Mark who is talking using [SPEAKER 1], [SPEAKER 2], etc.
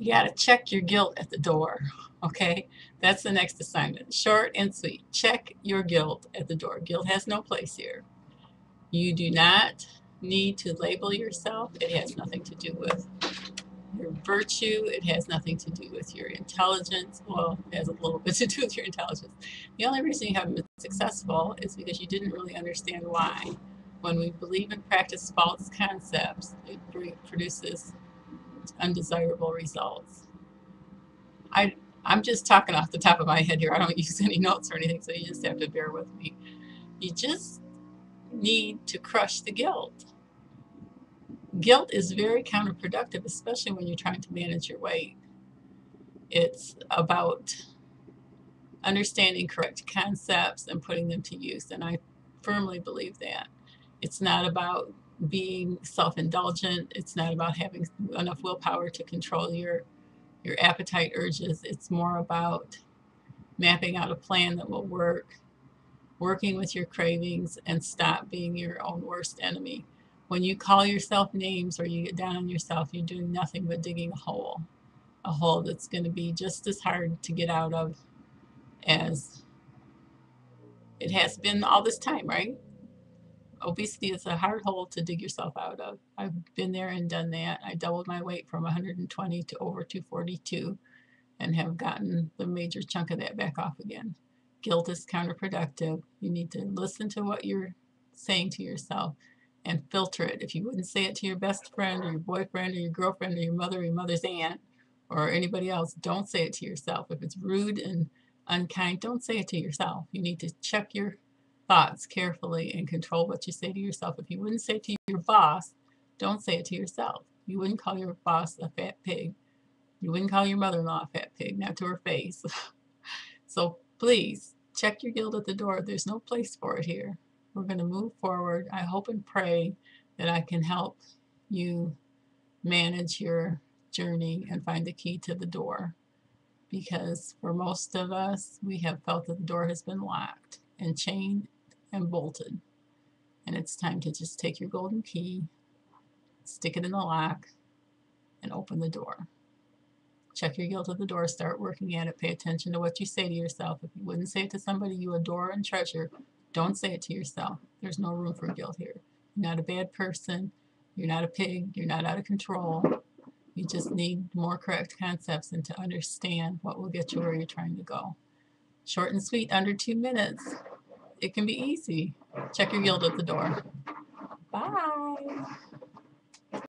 [SPEAKER 1] You got to check your guilt at the door. Okay? That's the next assignment. Short and sweet. Check your guilt at the door. Guilt has no place here. You do not need to label yourself. It has nothing to do with your virtue. It has nothing to do with your intelligence. Well, it has a little bit to do with your intelligence. The only reason you haven't been successful is because you didn't really understand why. When we believe and practice false concepts, it produces undesirable results. I I'm just talking off the top of my head here. I don't use any notes or anything, so you just have to bear with me. You just need to crush the guilt. Guilt is very counterproductive, especially when you're trying to manage your weight. It's about understanding correct concepts and putting them to use, and I firmly believe that. It's not about being self-indulgent. It's not about having enough willpower to control your appetite urges. It's more about mapping out a plan that will work, working with your cravings, and stop being your own worst enemy. When you call yourself names or you get down on yourself, you're doing nothing but digging a hole that's going to be just as hard to get out of as it has been all this time, right? Obesity is a hard hole to dig yourself out of. I've been there and done that. I doubled my weight from 120 to over 242 and have gotten the major chunk of that back off again. Guilt is counterproductive. You need to listen to what you're saying to yourself and filter it. If you wouldn't say it to your best friend or your boyfriend or your girlfriend or your mother's aunt or anybody else, don't say it to yourself. If it's rude and unkind, don't say it to yourself. You need to check your thoughts carefully and control what you say to yourself. If you wouldn't say it to your boss, don't say it to yourself. You wouldn't call your boss a fat pig. You wouldn't call your mother-in-law a fat pig, not to her face. So please check your guilt at the door. There's no place for it here. We're going to move forward. I hope and pray that I can help you manage your journey and find the key to the door. Because for most of us, we have felt that the door has been locked and chained and bolted. And it's time to just take your golden key, stick it in the lock, and open the door. Check your guilt at the door, start working at it, pay attention to what you say to yourself. If you wouldn't say it to somebody you adore and treasure, don't say it to yourself. There's no room for guilt here. You're not a bad person. You're not a pig. You're not out of control. You just need more correct concepts and to understand what will get you where you're trying to go. Short and sweet, under 2 minutes. It can be easy. Check your guilt at the door. Bye.